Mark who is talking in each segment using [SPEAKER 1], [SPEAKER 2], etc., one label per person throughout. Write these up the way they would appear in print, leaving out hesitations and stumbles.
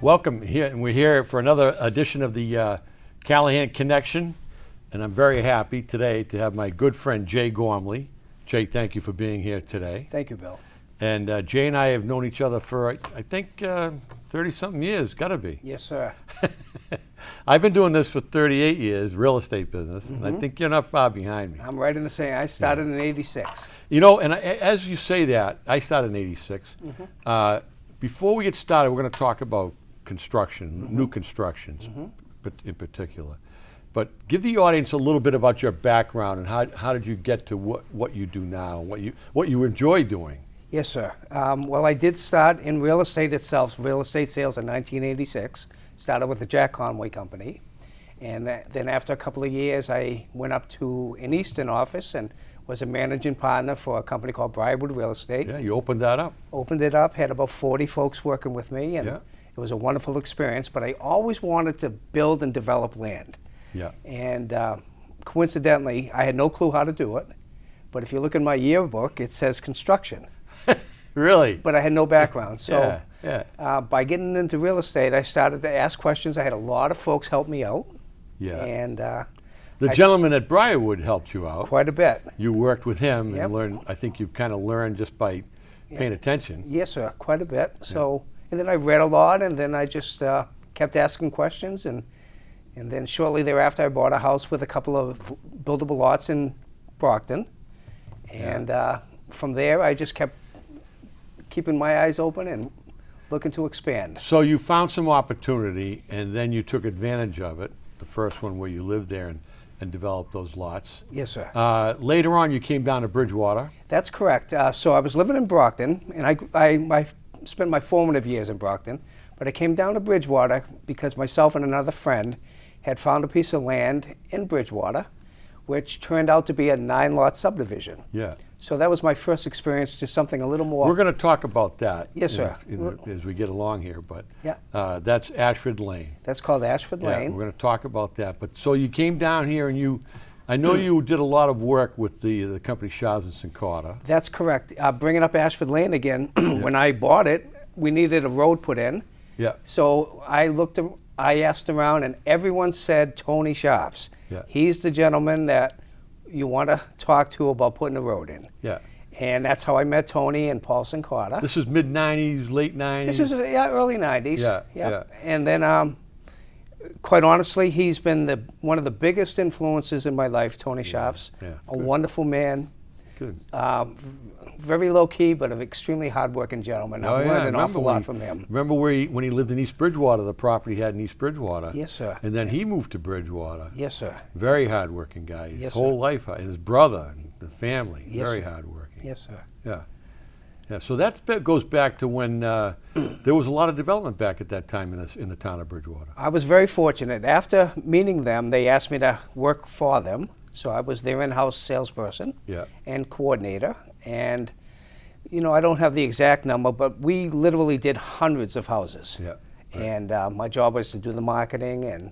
[SPEAKER 1] Welcome here, and we're here for another edition of the Callahan Connection, and I'm very happy today to have my good friend Jay Gormley. Jay, thank you for being here today.
[SPEAKER 2] Thank you, Bill.
[SPEAKER 1] And Jay and I have known each other for, I think, 30-something years, gotta be.
[SPEAKER 2] Yes, sir.
[SPEAKER 1] I've been doing this for 38 years, real estate business, and I think you're not far behind me.
[SPEAKER 2] I'm right in the same. I started in '86.
[SPEAKER 1] You know, and as you say that, I started in '86. Before we get started, we're going to talk about construction, new constructions but in particular. But give the audience a little bit about your background and how did you get to what you do now, what you enjoy doing.
[SPEAKER 2] Yes, sir. Well, I did start in real estate itself, real estate sales in 1986. Started with the Jack Conway Company. And then after a couple of years, I went up to an Eastern office and was a managing partner for a company called Briarwood Real Estate.
[SPEAKER 1] Yeah, you opened that up.
[SPEAKER 2] Opened it up, had about 40 folks working with me, and
[SPEAKER 1] Yeah.
[SPEAKER 2] it was a wonderful experience. But I always wanted to build and develop land.
[SPEAKER 1] Yeah.
[SPEAKER 2] And coincidentally, I had no clue how to do it. But if you look in my yearbook, it says construction.
[SPEAKER 1] Really?
[SPEAKER 2] But I had no background. So
[SPEAKER 1] yeah.
[SPEAKER 2] by getting into real estate, I started to ask questions. I had a lot of folks help me out.
[SPEAKER 1] Yeah.
[SPEAKER 2] And
[SPEAKER 1] The gentleman at Briarwood helped you out.
[SPEAKER 2] quite a bit.
[SPEAKER 1] You worked with him
[SPEAKER 2] Yep.
[SPEAKER 1] and learned. I think you kind of learned just by paying attention.
[SPEAKER 2] Yes, sir, quite a bit. So, and then I read a lot, and then I just kept asking questions, and then shortly thereafter, I bought a house with a couple of buildable lots in Brockton, and from there, I just kept keeping my eyes open and looking to expand.
[SPEAKER 1] So you found some opportunity, and then you took advantage of it. The first one where you lived there and developed those lots.
[SPEAKER 2] Yes, sir.
[SPEAKER 1] Later on, you came down to Bridgewater.
[SPEAKER 2] That's correct. So I was living in Brockton, and I spent my formative years in Brockton, but I came down to Bridgewater because myself and another friend had found a piece of land in Bridgewater, which turned out to be a 9-lot subdivision.
[SPEAKER 1] Yeah.
[SPEAKER 2] So that was my first experience to something a little more.
[SPEAKER 1] We're going to talk about that.
[SPEAKER 2] Yes, sir.
[SPEAKER 1] As we get along here, but
[SPEAKER 2] Yeah.
[SPEAKER 1] That's Ashford Lane.
[SPEAKER 2] That's called Ashford
[SPEAKER 1] Yeah,
[SPEAKER 2] Lane.
[SPEAKER 1] we're going to talk about that. But so you came down here, and I know you did a lot of work with the company Schaubs and Cincotta.
[SPEAKER 2] That's correct. Bringing up Ashford Lane again, when I bought it, we needed a road put in.
[SPEAKER 1] Yeah.
[SPEAKER 2] So I asked around, and everyone said Tony Schaubs.
[SPEAKER 1] Yeah.
[SPEAKER 2] He's the gentleman that you want to talk to about putting a road in.
[SPEAKER 1] Yeah.
[SPEAKER 2] And that's how I met Tony and Paul Cincotta.
[SPEAKER 1] This is mid-'90s, late '90s?
[SPEAKER 2] This is early 90s.
[SPEAKER 1] Yeah,
[SPEAKER 2] Yep.
[SPEAKER 1] yeah.
[SPEAKER 2] And then, quite honestly, he's been one of the biggest influences in my life, Tony Schaubs.
[SPEAKER 1] yeah.
[SPEAKER 2] A
[SPEAKER 1] Good.
[SPEAKER 2] wonderful man.
[SPEAKER 1] Good.
[SPEAKER 2] Very low-key, but an extremely hard-working gentleman. I've learned an awful lot from him.
[SPEAKER 1] Remember when he lived in East Bridgewater, the property he had in East Bridgewater?
[SPEAKER 2] Yes, sir.
[SPEAKER 1] And then he moved to Bridgewater.
[SPEAKER 2] Yes, sir.
[SPEAKER 1] Very hard-working guy. His
[SPEAKER 2] Yes,
[SPEAKER 1] whole
[SPEAKER 2] sir.
[SPEAKER 1] life, and his brother, and the family,
[SPEAKER 2] Yes,
[SPEAKER 1] very
[SPEAKER 2] sir.
[SPEAKER 1] hard-working.
[SPEAKER 2] Yes, sir.
[SPEAKER 1] Yeah. Yeah, so that goes back to when there was a lot of development back at that time in the town of Bridgewater.
[SPEAKER 2] I was very fortunate. After meeting them, they asked me to work for them. So I was their in-house salesperson
[SPEAKER 1] Yeah.
[SPEAKER 2] and coordinator. And, I don't have the exact number, but we literally did hundreds of houses.
[SPEAKER 1] Yeah. Right.
[SPEAKER 2] And my job was to do the marketing and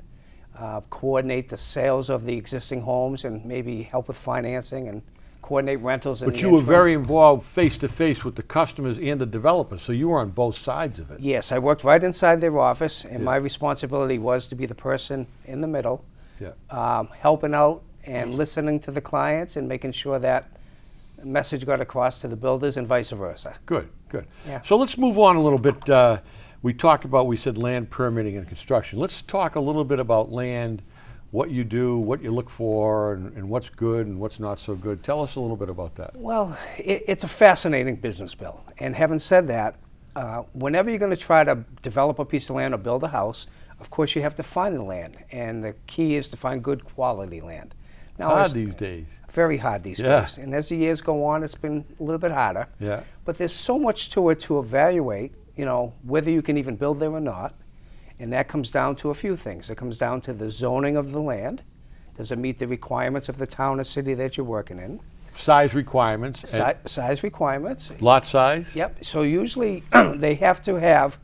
[SPEAKER 2] coordinate the sales of the existing homes and maybe help with financing and coordinate rentals.
[SPEAKER 1] But you were very involved face-to-face with the customers and the developers, so you were on both sides of it.
[SPEAKER 2] Yes, I worked right inside their office, and my responsibility was to be the person in the middle, helping out and listening to the clients and making sure that the message got across to the builders and vice versa.
[SPEAKER 1] Good, good.
[SPEAKER 2] Yeah.
[SPEAKER 1] So let's move on a little bit. We said land permitting and construction. Let's talk a little bit about land, what you do, what you look for, and what's good and what's not so good. Tell us a little bit about that.
[SPEAKER 2] Well, it's a fascinating business, Bill. And having said that, whenever you're going to try to develop a piece of land or build a house, of course you have to find the land. And the key is to find good quality land.
[SPEAKER 1] It's hard these days.
[SPEAKER 2] Very hard these days. And as the years go on, it's been a little bit harder.
[SPEAKER 1] Yeah.
[SPEAKER 2] But there's so much to it to evaluate, whether you can even build there or not. And that comes down to a few things. It comes down to the zoning of the land. Does it meet the requirements of the town or city that you're working in?
[SPEAKER 1] Size requirements.
[SPEAKER 2] Size requirements.
[SPEAKER 1] Lot size?
[SPEAKER 2] Yep. So usually they have to have,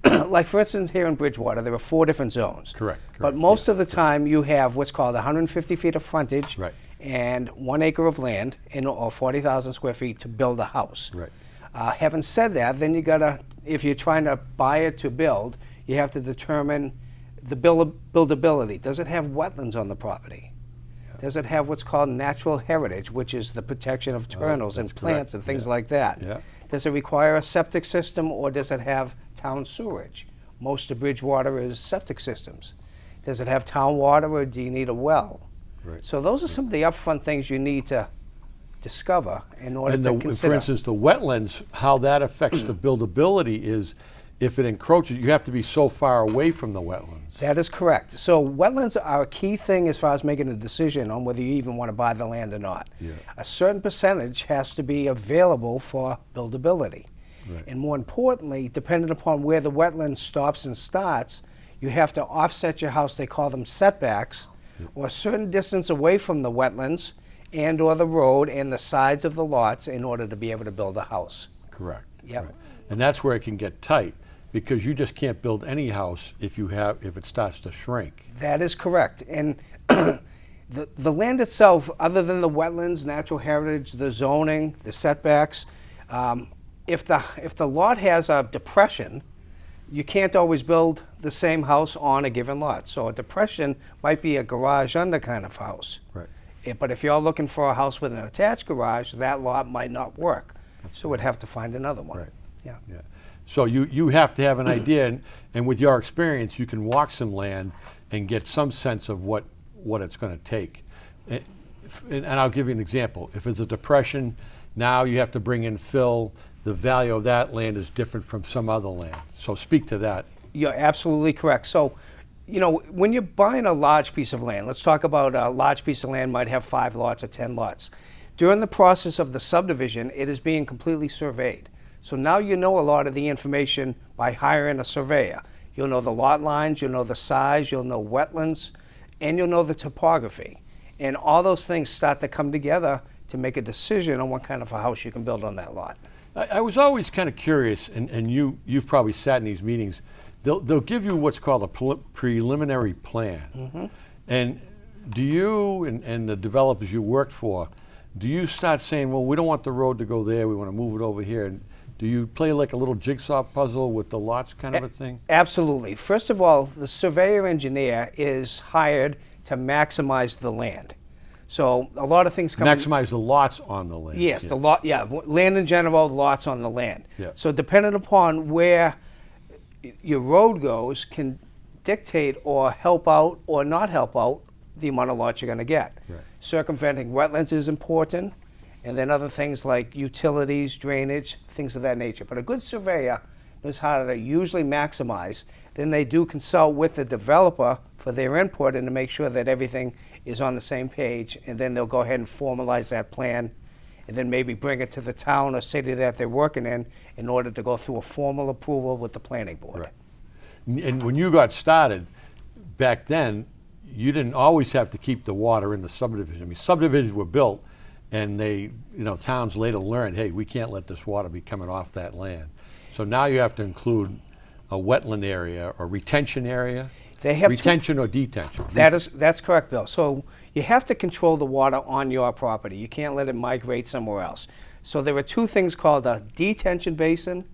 [SPEAKER 2] like for instance here in Bridgewater, there are 4 different zones.
[SPEAKER 1] Correct.
[SPEAKER 2] But most of the time you have what's called 150 feet of frontage
[SPEAKER 1] Right.
[SPEAKER 2] and 1 acre of land or 40,000 square feet to build a house.
[SPEAKER 1] Right.
[SPEAKER 2] Having said that, then you gotta, if you're trying to buy it to build, you have to determine the buildability. Does it have wetlands on the property? Does it have what's called natural heritage, which is the protection of terminals and plants and things like that?
[SPEAKER 1] Yeah.
[SPEAKER 2] Does it require a septic system, or does it have town sewerage? Most of Bridgewater is septic systems. Does it have town water, or do you need a well?
[SPEAKER 1] Right.
[SPEAKER 2] So those are some of the upfront things you need to discover in order
[SPEAKER 1] And
[SPEAKER 2] to
[SPEAKER 1] for
[SPEAKER 2] consider.
[SPEAKER 1] instance, the wetlands, how that affects the buildability is if it encroaches, you have to be so far away from the wetlands.
[SPEAKER 2] That is correct. So wetlands are a key thing as far as making a decision on whether you even want to buy the land or not.
[SPEAKER 1] Yeah.
[SPEAKER 2] A certain percentage has to be available for buildability.
[SPEAKER 1] Right.
[SPEAKER 2] And more importantly, depending upon where the wetland stops and starts, you have to offset your house, they call them setbacks, or a certain distance away from the wetlands and or the road and the sides of the lots in order to be able to build a house.
[SPEAKER 1] Correct.
[SPEAKER 2] Yep.
[SPEAKER 1] Right. And that's where it can get tight, because you just can't build any house if it starts to shrink.
[SPEAKER 2] That is correct. And the land itself, other than the wetlands, natural heritage, the zoning, the setbacks, if the lot has a depression, you can't always build the same house on a given lot. So a depression might be a garage under kind of house.
[SPEAKER 1] Right.
[SPEAKER 2] But if you're looking for a house with an attached garage, that lot might not work. So we'd have to find another one.
[SPEAKER 1] Right.
[SPEAKER 2] Yeah.
[SPEAKER 1] Yeah. So you have to have an idea, and with your experience, you can walk some land and get some sense of what it's going to take. And I'll give you an example. If it's a depression, now you have to bring in fill. The value of that land is different from some other land. So speak to that.
[SPEAKER 2] You're absolutely correct. So, when you're buying a large piece of land, let's talk about a large piece of land might have 5 lots or 10 lots. During the process of the subdivision, it is being completely surveyed. So now you know a lot of the information by hiring a surveyor. You'll know the lot lines, you'll know the size, you'll know wetlands, and you'll know the topography. And all those things start to come together to make a decision on what kind of a house you can build on that lot.
[SPEAKER 1] I was always kind of curious, and you've probably sat in these meetings. They'll give you what's called a preliminary plan.
[SPEAKER 2] Mm-hmm.
[SPEAKER 1] And do you and the developers you worked for, do you start saying, well, we don't want the road to go there, we want to move it over here? And do you play like a little jigsaw puzzle with the lots kind of a thing?
[SPEAKER 2] Absolutely. First of all, the surveyor engineer is hired to maximize the land. So a lot of things come.
[SPEAKER 1] Maximize the lots on the land.
[SPEAKER 2] Yes, the lot. Yeah, land in general, lots on the land.
[SPEAKER 1] Yeah.
[SPEAKER 2] So depending upon where your road goes, can dictate or help out or not help out the amount of lots you're going to get.
[SPEAKER 1] Right.
[SPEAKER 2] Circumventing wetlands is important, and then other things like utilities, drainage, things of that nature. But a good surveyor knows how to usually maximize. Then they do consult with the developer for their input and to make sure that everything is on the same page, and then they'll go ahead and formalize that plan, and then maybe bring it to the town or city that they're working in order to go through a formal approval with the planning board.
[SPEAKER 1] Right. And when you got started, back then, you didn't always have to keep the water in the subdivision. I mean, subdivisions were built, and towns later learned, hey, we can't let this water be coming off that land. So now you have to include a wetland area or retention area.
[SPEAKER 2] They have
[SPEAKER 1] retention or detention.
[SPEAKER 2] That's correct, Bill. So you have to control the water on your property. You can't let it migrate somewhere else. So there are 2 things called a detention basin,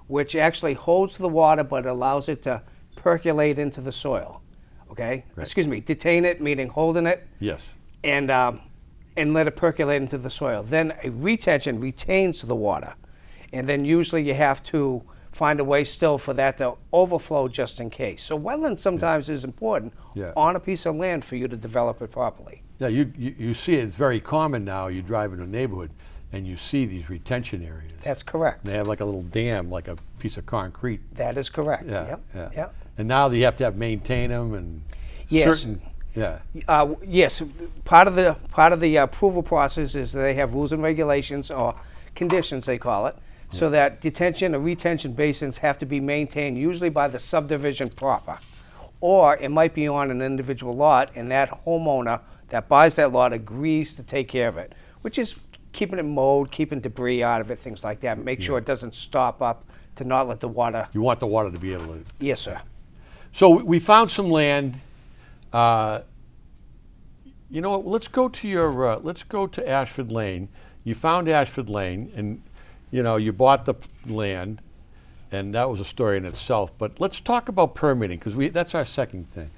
[SPEAKER 2] which actually holds the water but allows it to percolate into the soil. Okay?
[SPEAKER 1] Right.
[SPEAKER 2] Excuse me, detain it, meaning holding it.
[SPEAKER 1] Yes.
[SPEAKER 2] And let it percolate into the soil. Then a retention retains the water. And then usually you have to find a way still for that to overflow just in case. So wetland sometimes is important on a piece of land for you to develop it properly.
[SPEAKER 1] Yeah, you see it. It's very common now. You drive in a neighborhood and you see these retention areas.
[SPEAKER 2] That's correct.
[SPEAKER 1] And they have like a little dam, like a piece of concrete.
[SPEAKER 2] That is correct.
[SPEAKER 1] Yeah,
[SPEAKER 2] Yep.
[SPEAKER 1] yeah. And now you have to maintain them and
[SPEAKER 2] Yes.
[SPEAKER 1] certain. Yeah.
[SPEAKER 2] Yes. Part of the approval process is that they have rules and regulations, or conditions they call it, so that detention or retention basins have to be maintained usually by the subdivision proper. Or it might be on an individual lot, and that homeowner that buys that lot agrees to take care of it, which is keeping it mowed, keeping debris out of it, things like that. Make sure it doesn't stop up to not let the water.
[SPEAKER 1] You want the water to be able to.
[SPEAKER 2] Yes, sir.
[SPEAKER 1] So we found some land. You know what? Let's go to Ashford Lane. You found Ashford Lane, and you bought the land. and that was a story in itself. But let's talk about permitting, because that's our second thing.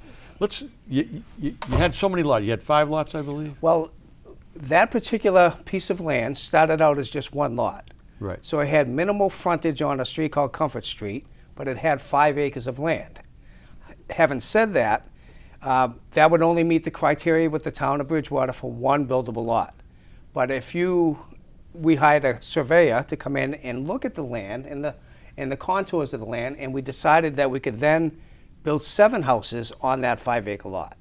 [SPEAKER 1] You had so many lots. You had 5 lots, I believe?
[SPEAKER 2] Well, that particular piece of land started out as just one lot.
[SPEAKER 1] Right.
[SPEAKER 2] So it had minimal frontage on a street called Comfort Street, but it had 5 acres of land. Having said that, that would only meet the criteria with the town of Bridgewater for 1 buildable lot. But we hired a surveyor to come in and look at the land and the contours of the land, and we decided that we could then build 7 houses on that 5-acre lot.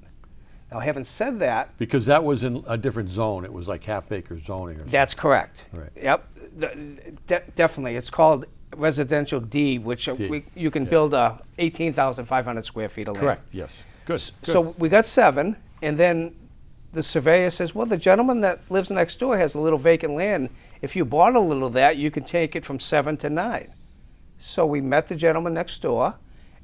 [SPEAKER 2] Now, having said that,
[SPEAKER 1] Because that was in a different zone. It was like half-acre zoning or something.
[SPEAKER 2] that's correct.
[SPEAKER 1] Right.
[SPEAKER 2] Yep, definitely. It's called residential D, which you can build 18,500 square feet of land.
[SPEAKER 1] Correct, yes. Good.
[SPEAKER 2] So we got 7, and then the surveyor says, well, the gentleman that lives next door has a little vacant land. If you bought a little of that, you can take it from 7 to 9. So we met the gentleman next door,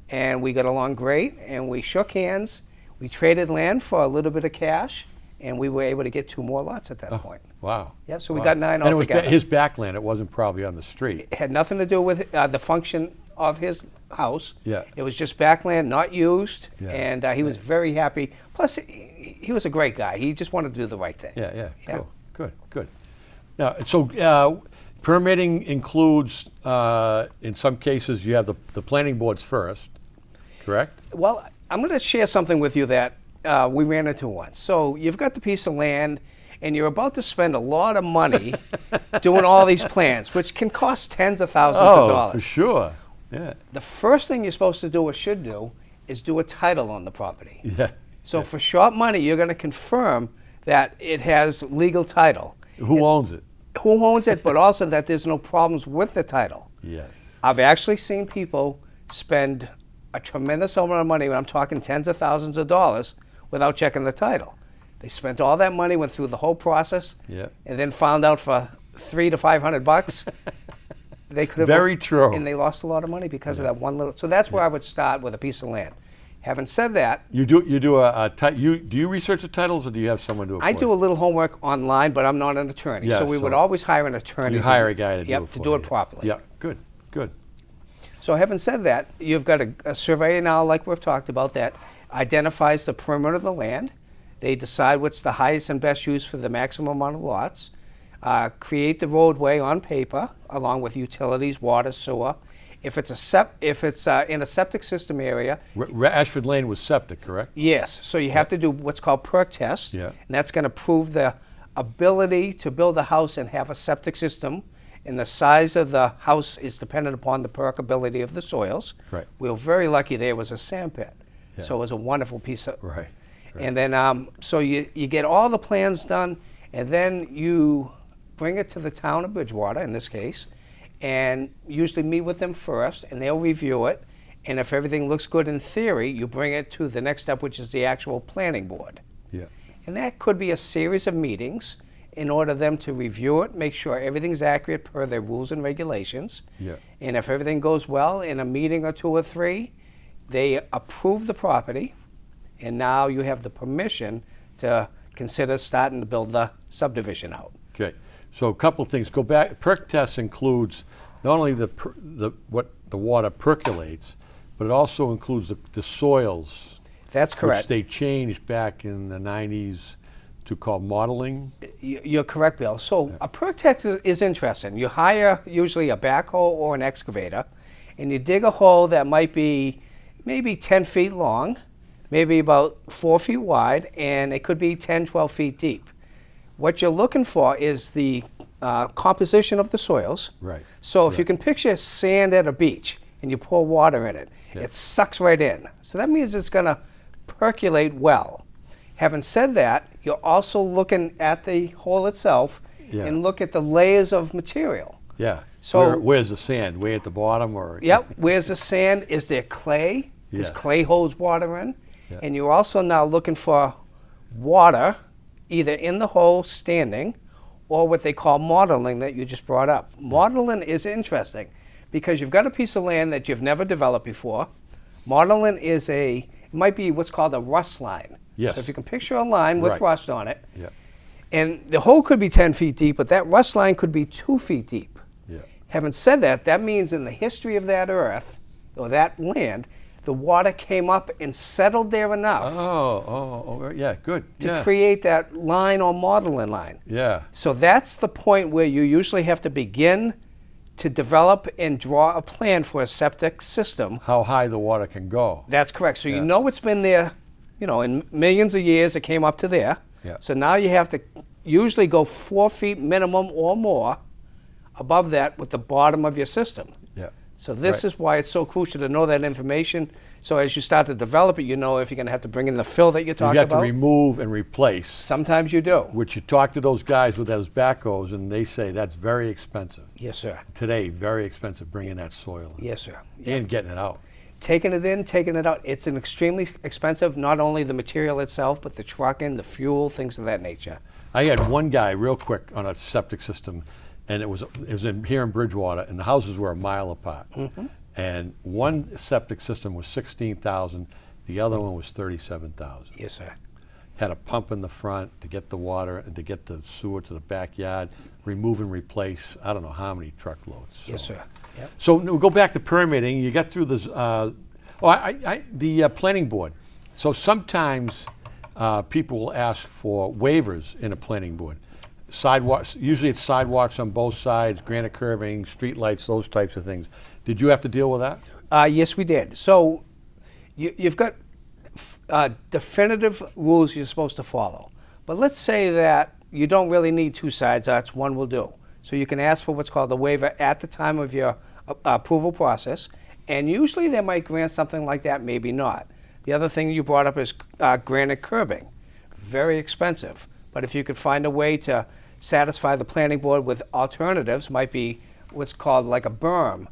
[SPEAKER 2] and we got along great, and we shook hands. We traded land for a little bit of cash, and we were able to get 2 more lots at that point.
[SPEAKER 1] Wow.
[SPEAKER 2] Yep, so we got 9
[SPEAKER 1] and
[SPEAKER 2] altogether.
[SPEAKER 1] it was his backland. It wasn't probably on the street.
[SPEAKER 2] It had nothing to do with the function of his house.
[SPEAKER 1] Yeah.
[SPEAKER 2] It was just backland, not used,
[SPEAKER 1] Yeah.
[SPEAKER 2] and he was very happy. Plus, he was a great guy. He just wanted to do the right thing.
[SPEAKER 1] Yeah. Cool. Good. Now, so permitting includes, in some cases, you have the planning boards first, correct?
[SPEAKER 2] Well, I'm going to share something with you that we ran into once. So you've got the piece of land, and you're about to spend a lot of money doing all these plans, which can cost tens of thousands of dollars.
[SPEAKER 1] For sure. Yeah.
[SPEAKER 2] The first thing you're supposed to do or should do is do a title on the property.
[SPEAKER 1] Yeah.
[SPEAKER 2] So for short money, you're going to confirm that it has legal title.
[SPEAKER 1] Who owns it?
[SPEAKER 2] Who owns it, but also that there's no problems with the title.
[SPEAKER 1] Yes.
[SPEAKER 2] I've actually seen people spend a tremendous amount of money, when I'm talking tens of thousands of dollars, without checking the title. They spent all that money, went through the whole process, and then found out for $300 to $500 they could have.
[SPEAKER 1] Very true.
[SPEAKER 2] And they lost a lot of money because of that one little. So that's where I would start, with a piece of land. Having said that,
[SPEAKER 1] do you research the titles, or do you have someone do it for
[SPEAKER 2] I
[SPEAKER 1] you?
[SPEAKER 2] do a little homework online, but I'm not an attorney.
[SPEAKER 1] Yeah,
[SPEAKER 2] so we would
[SPEAKER 1] so
[SPEAKER 2] always hire an attorney.
[SPEAKER 1] You hire a guy to do it for you.
[SPEAKER 2] to do it properly.
[SPEAKER 1] Yeah, good.
[SPEAKER 2] So having said that, you've got a surveyor now, like we've talked about, that identifies the perimeter of the land. They decide what's the highest and best use for the maximum amount of lots, create the roadway on paper, along with utilities, water, sewer. If it's in a septic system area,
[SPEAKER 1] Ashford Lane was septic, correct?
[SPEAKER 2] yes. So you have to do what's called perk test,
[SPEAKER 1] Yeah.
[SPEAKER 2] and that's going to prove the ability to build a house and have a septic system. And the size of the house is dependent upon the permeability of the soils.
[SPEAKER 1] Right.
[SPEAKER 2] We were very lucky there was a sand pit.
[SPEAKER 1] Yeah.
[SPEAKER 2] So it was a wonderful piece of.
[SPEAKER 1] Right.
[SPEAKER 2] And then, so you get all the plans done, and then you bring it to the town of Bridgewater, in this case, and usually meet with them first, and they'll review it. And if everything looks good in theory, you bring it to the next step, which is the actual planning board.
[SPEAKER 1] Yeah.
[SPEAKER 2] And that could be a series of meetings in order them to review it, make sure everything's accurate per their rules and regulations.
[SPEAKER 1] Yeah.
[SPEAKER 2] And if everything goes well, in a meeting or 2 or 3, they approve the property, and now you have the permission to consider starting to build the subdivision out.
[SPEAKER 1] Okay. So a couple things. Go back. Perk test includes not only what the water percolates, but it also includes the soils.
[SPEAKER 2] That's correct.
[SPEAKER 1] Which they changed back in the 90s to call modeling.
[SPEAKER 2] You're correct, Bill. So a perk test is interesting. You hire usually a backhoe or an excavator, and you dig a hole that might be maybe 10 feet long, maybe about 4 feet wide, and it could be 10, 12 feet deep. What you're looking for is the composition of the soils.
[SPEAKER 1] Right.
[SPEAKER 2] So if you can picture sand at a beach and you pour water in it, it sucks right in. So that means it's going to percolate well. Having said that, you're also looking at the hole itself and look at the layers of material.
[SPEAKER 1] Yeah.
[SPEAKER 2] So
[SPEAKER 1] where's the sand? Way at the bottom, or?
[SPEAKER 2] Yep. Where's the sand? Is there clay? Because clay holds water in.
[SPEAKER 1] Yeah.
[SPEAKER 2] And you're also now looking for water either in the hole standing or what they call modeling that you just brought up. Modeling is interesting because you've got a piece of land that you've never developed before. Modeling it might be what's called a rust line.
[SPEAKER 1] Yes.
[SPEAKER 2] So if you can picture a line with rust on it,
[SPEAKER 1] Yeah.
[SPEAKER 2] and the hole could be 10 feet deep, but that rust line could be 2 feet deep.
[SPEAKER 1] Yeah.
[SPEAKER 2] Having said that, that means in the history of that earth, or that land, the water came up and settled there enough
[SPEAKER 1] Yeah, good.
[SPEAKER 2] to create that line or modeling line.
[SPEAKER 1] Yeah.
[SPEAKER 2] So that's the point where you usually have to begin to develop and draw a plan for a septic system.
[SPEAKER 1] How high the water can go.
[SPEAKER 2] That's correct. So
[SPEAKER 1] Yeah.
[SPEAKER 2] you know it's been there, in millions of years it came up to there.
[SPEAKER 1] Yeah.
[SPEAKER 2] So now you have to usually go 4 feet minimum or more above that with the bottom of your system.
[SPEAKER 1] Yeah.
[SPEAKER 2] So this
[SPEAKER 1] Right.
[SPEAKER 2] is why it's so crucial to know that information. So as you start to develop it, you know if you're going to have to bring in the fill that you're talking
[SPEAKER 1] You have
[SPEAKER 2] about.
[SPEAKER 1] to remove and replace.
[SPEAKER 2] Sometimes you do.
[SPEAKER 1] Which you talk to those guys with those backhoes, and they say that's very expensive.
[SPEAKER 2] Yes, sir.
[SPEAKER 1] Today, very expensive bringing that soil in.
[SPEAKER 2] Yes, sir.
[SPEAKER 1] And getting it out.
[SPEAKER 2] Taking it in, taking it out, it's an extremely expensive, not only the material itself, but the trucking, the fuel, things of that nature.
[SPEAKER 1] I had one guy real quick on a septic system, and it was here in Bridgewater, and the houses were a mile apart.
[SPEAKER 2] Mm-hmm.
[SPEAKER 1] And one septic system was $16,000, the other one was $37,000.
[SPEAKER 2] Yes, sir.
[SPEAKER 1] Had a pump in the front to get the water and to get the sewer to the backyard, remove and replace, I don't know how many truckloads.
[SPEAKER 2] Yes, sir. Yep.
[SPEAKER 1] So we'll go back to permitting. You get through this, the planning board. So sometimes people will ask for waivers in a planning board. Sidewalks, usually it's sidewalks on both sides, granite curbing, street lights, those types of things. Did you have to deal with that?
[SPEAKER 2] Yes, we did. So you've got definitive rules you're supposed to follow. But let's say that you don't really need 2 side lots, one will do. So you can ask for what's called a waiver at the time of your approval process. And usually they might grant something like that, maybe not. The other thing you brought up is granite curbing. Very expensive. But if you could find a way to satisfy the planning board with alternatives, might be what's called like a berm,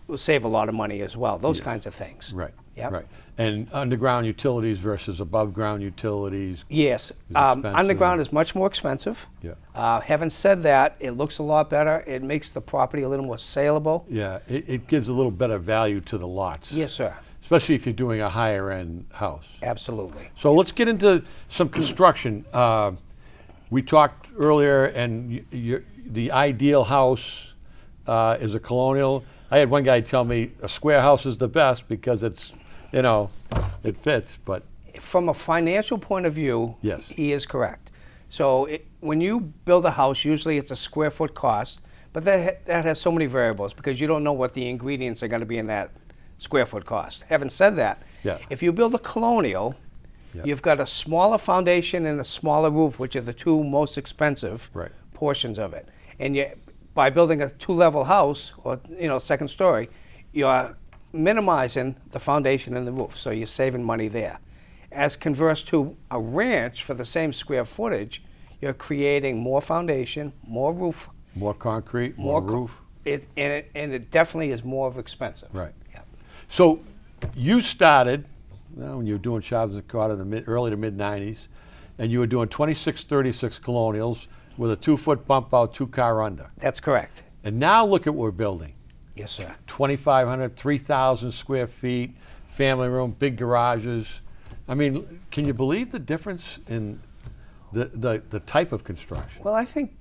[SPEAKER 2] will save a lot of money as well. Those kinds of things.
[SPEAKER 1] Right.
[SPEAKER 2] Yep.
[SPEAKER 1] Right. And underground utilities versus above ground utilities.
[SPEAKER 2] Yes.
[SPEAKER 1] expensive.
[SPEAKER 2] Underground is much more expensive.
[SPEAKER 1] Yeah.
[SPEAKER 2] Having said that, it looks a lot better. It makes the property a little more saleable.
[SPEAKER 1] Yeah. It gives a little better value to the lots.
[SPEAKER 2] Yes, sir.
[SPEAKER 1] Especially if you're doing a higher end house.
[SPEAKER 2] Absolutely.
[SPEAKER 1] So let's get into some construction. We talked earlier, and the ideal house is a colonial. I had one guy tell me a square house is the best because it's, it fits. But
[SPEAKER 2] From a financial point of view,
[SPEAKER 1] Yes.
[SPEAKER 2] he is correct. So when you build a house, usually it's a square foot cost, but that has so many variables because you don't know what the ingredients are going to be in that square foot cost. Having said that,
[SPEAKER 1] Yeah.
[SPEAKER 2] if you build a colonial,
[SPEAKER 1] Yeah.
[SPEAKER 2] you've got a smaller foundation and a smaller roof, which are the 2 most expensive
[SPEAKER 1] Right.
[SPEAKER 2] portions of it. And by building a 2-level house or second story, you're minimizing the foundation and the roof, so you're saving money there. As converse to a ranch for the same square footage, you're creating more foundation, more roof,
[SPEAKER 1] more concrete, more roof.
[SPEAKER 2] and it definitely is more expensive.
[SPEAKER 1] Right.
[SPEAKER 2] Yep.
[SPEAKER 1] So you started when you were doing Shavs and Carter in the early to mid 90s, and you were doing 2636 colonials with a 2-foot bump out, 2-car under.
[SPEAKER 2] That's correct.
[SPEAKER 1] And now look at what we're building.
[SPEAKER 2] Yes, sir.
[SPEAKER 1] 2,500, 3,000 square feet, family room, big garages. I mean, can you believe the difference in the type of construction?
[SPEAKER 2] Well, I think,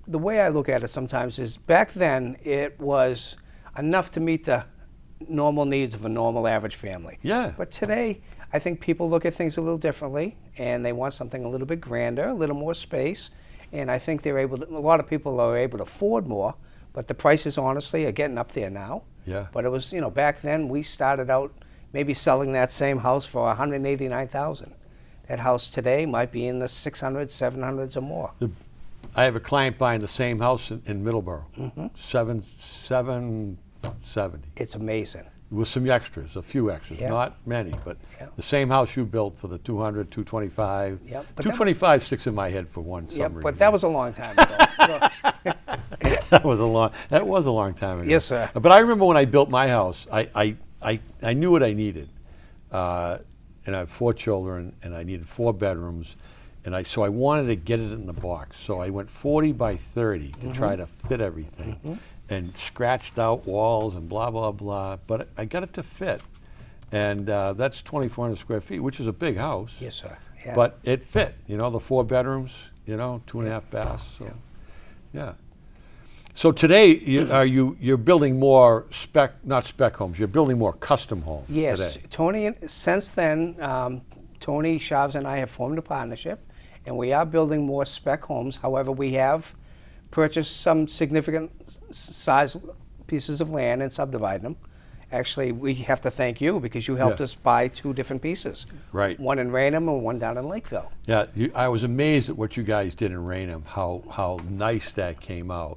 [SPEAKER 2] the way I look at it sometimes is back then it was enough to meet the normal needs of a normal average family.
[SPEAKER 1] Yeah.
[SPEAKER 2] But today, I think people look at things a little differently and they want something a little bit grander, a little more space. And I think a lot of people are able to afford more, but the prices honestly are getting up there now.
[SPEAKER 1] Yeah.
[SPEAKER 2] But it was, back then we started out maybe selling that same house for $189,000. That house today might be in the 600s, 700s or more.
[SPEAKER 1] I have a client buying the same house in Middleborough, 770,
[SPEAKER 2] It's amazing.
[SPEAKER 1] with some extras, a few extras,
[SPEAKER 2] Yeah.
[SPEAKER 1] not many, but
[SPEAKER 2] Yeah.
[SPEAKER 1] the same house you built for the 200, 225.
[SPEAKER 2] Yep, but
[SPEAKER 1] 225 sticks in my head for some
[SPEAKER 2] Yeah,
[SPEAKER 1] reason.
[SPEAKER 2] but that was a long time ago.
[SPEAKER 1] that was a long time ago.
[SPEAKER 2] Yes, sir.
[SPEAKER 1] But I remember when I built my house, I knew what I needed, and I have 4 children, and I needed 4 bedrooms, and so I wanted to get it in the box. So I went 40 by 30 to try to fit everything, and scratched out walls and blah blah blah. But I got it to fit, and that's 2,400 square feet, which is a big house.
[SPEAKER 2] Yes, sir. Yeah.
[SPEAKER 1] But it fit, the 4 bedrooms, 2.5 baths. So, yeah. So today, you're building more not spec homes. You're building more custom homes.
[SPEAKER 2] Yes,
[SPEAKER 1] Today.
[SPEAKER 2] Tony. Since then, Tony Shavs and I have formed a partnership, and we are building more spec homes. However, we have purchased some significant size pieces of land and subdivided them. Actually, we have to thank you because you helped
[SPEAKER 1] Yeah.
[SPEAKER 2] us buy 2 different pieces.
[SPEAKER 1] Right.
[SPEAKER 2] One in Raynham and one down in Lakeville.
[SPEAKER 1] Yeah, I was amazed at what you guys did in Raynham. How nice that came out,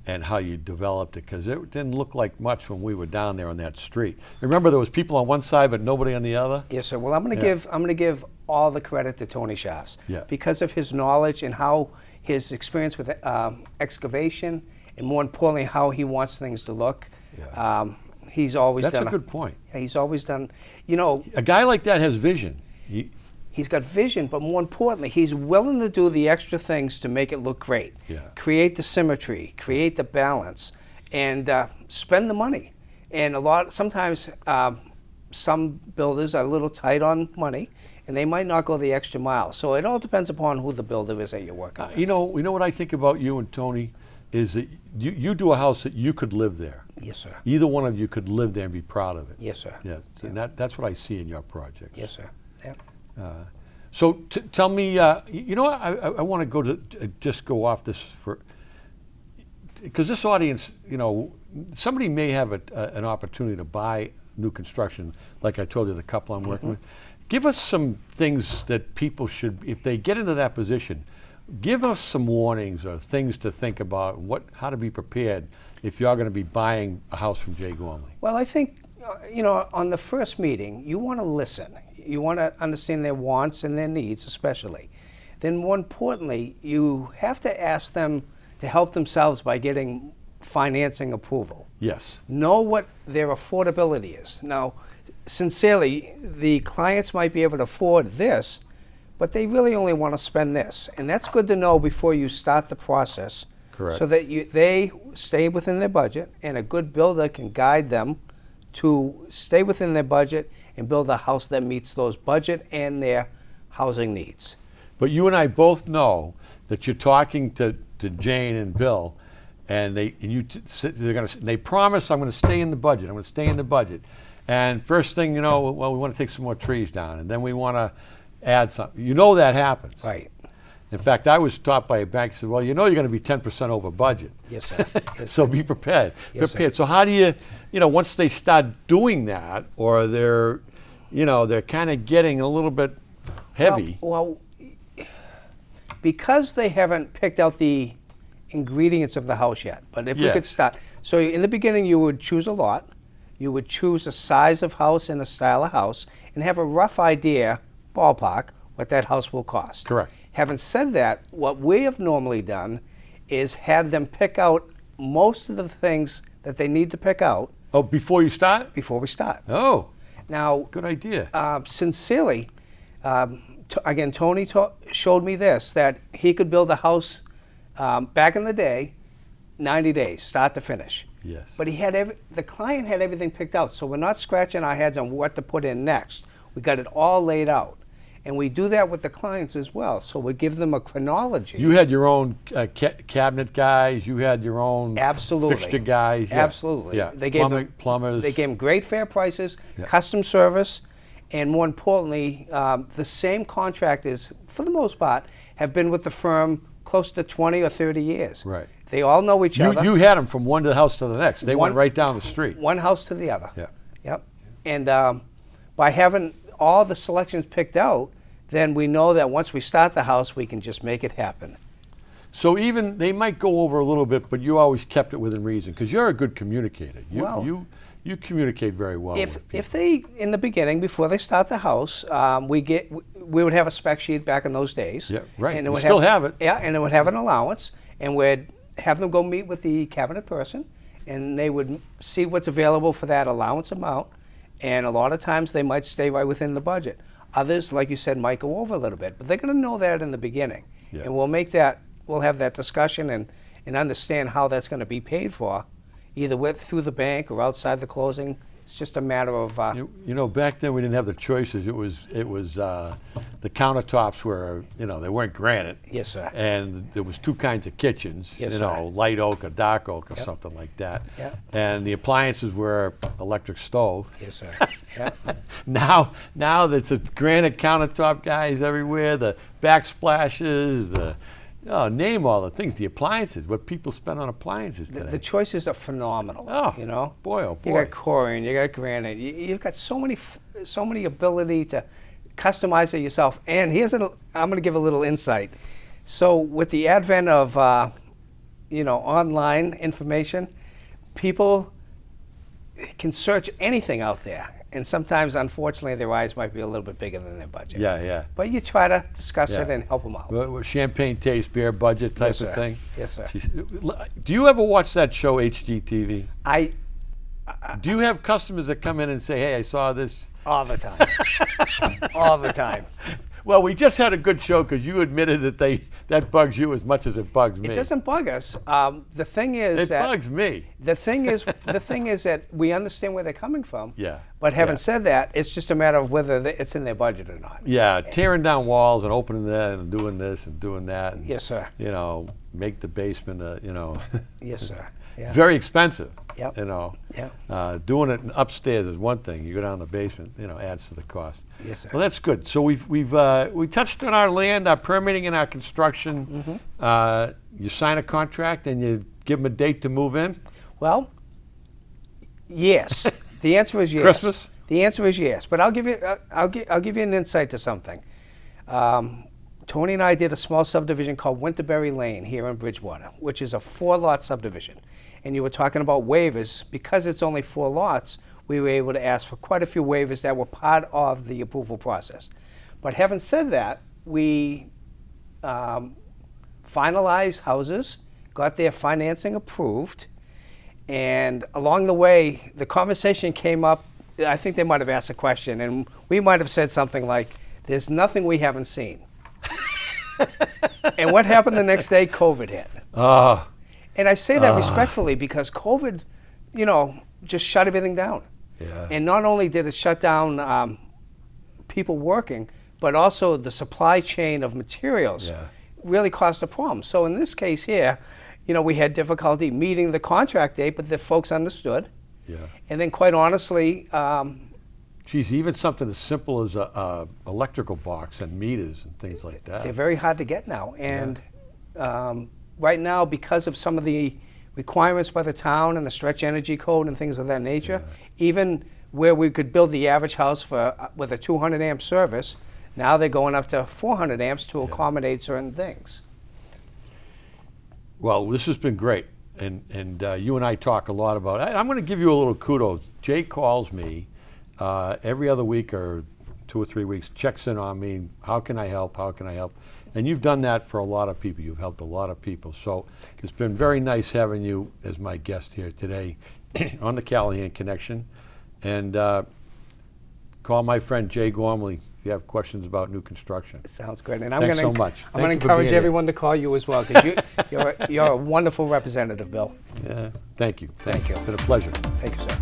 [SPEAKER 1] and how you developed it, because it didn't look like much when we were down there on that street. Remember, there was people on one side but nobody on the other.
[SPEAKER 2] Yes, sir. Well, I'm going to give all the credit to Tony Shavs
[SPEAKER 1] Yeah.
[SPEAKER 2] because of his knowledge and how his experience with excavation, and more importantly, how he wants things to look.
[SPEAKER 1] Yeah.
[SPEAKER 2] He's always
[SPEAKER 1] That's
[SPEAKER 2] done.
[SPEAKER 1] a good point.
[SPEAKER 2] He's always done. You know,
[SPEAKER 1] A guy like that has vision.
[SPEAKER 2] he's got vision, but more importantly, he's willing to do the extra things to make it look great.
[SPEAKER 1] Yeah.
[SPEAKER 2] Create the symmetry, create the balance, and spend the money. And sometimes some builders are a little tight on money, and they might not go the extra mile. So it all depends upon who the builder is that you're working with.
[SPEAKER 1] You know what I think about you and Tony is that you do a house that you could live there.
[SPEAKER 2] Yes, sir.
[SPEAKER 1] Either one of you could live there and be proud of it.
[SPEAKER 2] Yes, sir.
[SPEAKER 1] Yeah, and that's what I see in your project.
[SPEAKER 2] Yes, sir. Yeah.
[SPEAKER 1] So tell me, you know what, I want to go to just go off this because this audience, you know, somebody may have an opportunity to buy new construction, like I told you, the couple I'm working with. Give us some things that people should, if they get into that position, give us some warnings or things to think about, how to be prepared if you're going to be buying a house from Jay Gormley.
[SPEAKER 2] Well, I think, you know, on the first meeting, you want to listen. You want to understand their wants and their needs, especially. Then, more importantly, you have to ask them to help themselves by getting financing approval.
[SPEAKER 1] Yes.
[SPEAKER 2] Know what their affordability is. Now, sincerely, the clients might be able to afford this, but they really only want to spend this. And that's good to know before you start the process.
[SPEAKER 1] Correct.
[SPEAKER 2] So that they stay within their budget, and a good builder can guide them to stay within their budget and build a house that meets those budget and their housing needs.
[SPEAKER 1] But you and I both know that you're talking to Jane and Bill, and they promise, I'm going to stay in the budget. I'm going to stay in the budget. And first thing you know, well, we want to take some more trees down, and then we want to add something. You know that happens.
[SPEAKER 2] Right.
[SPEAKER 1] In fact, I was taught by a bank, said, well, you know you're going to be 10% over budget.
[SPEAKER 2] Yes, sir. Yes,
[SPEAKER 1] So be prepared.
[SPEAKER 2] Yes,
[SPEAKER 1] Prepared.
[SPEAKER 2] sir.
[SPEAKER 1] So how do you, once they start doing that, or they're kind of getting a little bit heavy.
[SPEAKER 2] Well, because they haven't picked out the ingredients of the house yet, but if we could
[SPEAKER 1] Yes.
[SPEAKER 2] start. So in the beginning, you would choose a lot, you would choose a size of house and a style of house, and have a rough idea, ballpark, what that house will cost.
[SPEAKER 1] Correct.
[SPEAKER 2] Having said that, what we have normally done is had them pick out most of the things that they need to pick out
[SPEAKER 1] Oh, before you start?
[SPEAKER 2] before we start.
[SPEAKER 1] Oh,
[SPEAKER 2] Now,
[SPEAKER 1] good idea.
[SPEAKER 2] sincerely, again, Tony showed me this, that he could build a house back in the day, 90 days, start to finish.
[SPEAKER 1] Yes.
[SPEAKER 2] But the client had everything picked out, so we're not scratching our heads on what to put in next. We got it all laid out. And we do that with the clients as well, so we give them a chronology.
[SPEAKER 1] You had your own cabinet guys. You had your own
[SPEAKER 2] Absolutely.
[SPEAKER 1] fixture guys. Yeah.
[SPEAKER 2] Absolutely.
[SPEAKER 1] Yeah.
[SPEAKER 2] They gave
[SPEAKER 1] plumbers.
[SPEAKER 2] They gave them great fair prices,
[SPEAKER 1] Yeah.
[SPEAKER 2] custom service, and more importantly, the same contractors, for the most part, have been with the firm close to 20 or 30 years.
[SPEAKER 1] Right.
[SPEAKER 2] They all know each other.
[SPEAKER 1] You had them from one house to the next. They went
[SPEAKER 2] One-
[SPEAKER 1] right down the street.
[SPEAKER 2] One house to the other.
[SPEAKER 1] Yeah.
[SPEAKER 2] Yep. And by having all the selections picked out, then we know that once we start the house, we can just make it happen.
[SPEAKER 1] So even they might go over a little bit, but you always kept it within reason because you're a good communicator.
[SPEAKER 2] Well,
[SPEAKER 1] You communicate very well with people.
[SPEAKER 2] If they, in the beginning, before they start the house, we would have a spec sheet back in those days.
[SPEAKER 1] Yeah, right.
[SPEAKER 2] And it
[SPEAKER 1] You
[SPEAKER 2] would
[SPEAKER 1] still have it.
[SPEAKER 2] Yeah, and it would have an allowance, and we'd have them go meet with the cabinet person, and they would see what's available for that allowance amount, and a lot of times they might stay right within the budget. Others, like you said, might go over a little bit, but they're going to know that in the beginning.
[SPEAKER 1] Yeah.
[SPEAKER 2] And we'll have that discussion and understand how that's going to be paid for, either through the bank or outside the closing It's just a matter of
[SPEAKER 1] You know, back then we didn't have the choices. It was the countertops were, you know, they weren't granite.
[SPEAKER 2] yes, sir.
[SPEAKER 1] And there was two kinds of kitchens,
[SPEAKER 2] Yes,
[SPEAKER 1] you
[SPEAKER 2] sir.
[SPEAKER 1] know, light oak or dark oak or
[SPEAKER 2] Yep.
[SPEAKER 1] something like that.
[SPEAKER 2] Yep.
[SPEAKER 1] And the appliances were electric stove.
[SPEAKER 2] Yes, sir. Yeah.
[SPEAKER 1] Now that's a granite countertop, guys, everywhere. The backsplashes, name all the things. The appliances, what people spend on appliances today.
[SPEAKER 2] The choices are phenomenal.
[SPEAKER 1] Oh,
[SPEAKER 2] you know,
[SPEAKER 1] boy, oh
[SPEAKER 2] you
[SPEAKER 1] boy.
[SPEAKER 2] got chlorine, you got granite. You've got so many ability to customize it yourself. And I'm going to give a little insight. So with the advent of online information, people can search anything out there. And sometimes, unfortunately, their eyes might be a little bit bigger than their budget.
[SPEAKER 1] Yeah.
[SPEAKER 2] But you try to discuss it
[SPEAKER 1] Yeah.
[SPEAKER 2] and help them out.
[SPEAKER 1] Champagne taste, beer budget type
[SPEAKER 2] Yes,
[SPEAKER 1] of
[SPEAKER 2] sir.
[SPEAKER 1] thing.
[SPEAKER 2] Yes, sir.
[SPEAKER 1] Do you ever watch that show, HGTV?
[SPEAKER 2] I
[SPEAKER 1] Do you have customers that come in and say, hey, I saw this?
[SPEAKER 2] all the time, all the time.
[SPEAKER 1] Well, we just had a good show because you admitted that bugs you as much as it bugs me.
[SPEAKER 2] It doesn't bug us. The thing is
[SPEAKER 1] It
[SPEAKER 2] that
[SPEAKER 1] bugs me.
[SPEAKER 2] the thing is that we understand where they're coming from.
[SPEAKER 1] Yeah.
[SPEAKER 2] But having
[SPEAKER 1] Yeah.
[SPEAKER 2] said that, it's just a matter of whether it's in their budget or not.
[SPEAKER 1] Yeah, tearing down walls and opening that and doing this and doing that. And,
[SPEAKER 2] Yes, sir.
[SPEAKER 1] You know, make the basement,
[SPEAKER 2] Yes, sir. Yeah.
[SPEAKER 1] it's very expensive.
[SPEAKER 2] Yep.
[SPEAKER 1] You know,
[SPEAKER 2] Yep.
[SPEAKER 1] doing it upstairs is one thing. You go down the basement, adds to the cost.
[SPEAKER 2] Yes, sir.
[SPEAKER 1] Well, that's good. So we touched on our land, our permitting, and our construction.
[SPEAKER 2] Mm-hmm.
[SPEAKER 1] You sign a contract and you give them a date to move in.
[SPEAKER 2] Well, yes. The answer is yes.
[SPEAKER 1] Christmas?
[SPEAKER 2] The answer is yes. But I'll give you an insight to something. Tony and I did a small subdivision called Winterberry Lane here in Bridgewater, which is a 4-lot subdivision. And you were talking about waivers. Because it's only 4 lots, we were able to ask for quite a few waivers that were part of the approval process. But having said that, we finalized houses, got their financing approved, and along the way, the conversation came up. I think they might have asked a question, and we might have said something like, there's nothing we haven't seen. And what happened the next day? COVID hit.
[SPEAKER 1] Oh,
[SPEAKER 2] And I say that respectfully because COVID, just shut everything down.
[SPEAKER 1] yeah.
[SPEAKER 2] And not only did it shut down people working, but also the supply chain of materials
[SPEAKER 1] Yeah.
[SPEAKER 2] really caused a problem. So in this case here, we had difficulty meeting the contract date, but the folks understood.
[SPEAKER 1] Yeah.
[SPEAKER 2] And then quite honestly,
[SPEAKER 1] Geez, even something as simple as a electrical box and meters and things like that.
[SPEAKER 2] they're very hard to get now. And right now, because of some of the requirements by the town and the stretch energy code and things of that nature, even where we could build the average house with a 200 amp service, now they're going up to 400 amps to accommodate certain things.
[SPEAKER 1] Well, this has been great, and you and I talk a lot about it. I'm going to give you a little kudos. Jay calls me every other week or 2 or 3 weeks, checks in on me. How can I help? How can I help? And you've done that for a lot of people. You've helped a lot of people. So it's been very nice having you as my guest here today on the Callahan Connection. And call my friend Jay Gormley if you have questions about new construction.
[SPEAKER 2] Sounds good. And
[SPEAKER 1] Thanks so much.
[SPEAKER 2] I'm going
[SPEAKER 1] Thank
[SPEAKER 2] to
[SPEAKER 1] you for being
[SPEAKER 2] encourage
[SPEAKER 1] here.
[SPEAKER 2] everyone to call you as well, because you're a wonderful representative, Bill.
[SPEAKER 1] Yeah, thank you.
[SPEAKER 2] Thank you.
[SPEAKER 1] It's been a pleasure.
[SPEAKER 2] Thank you, sir.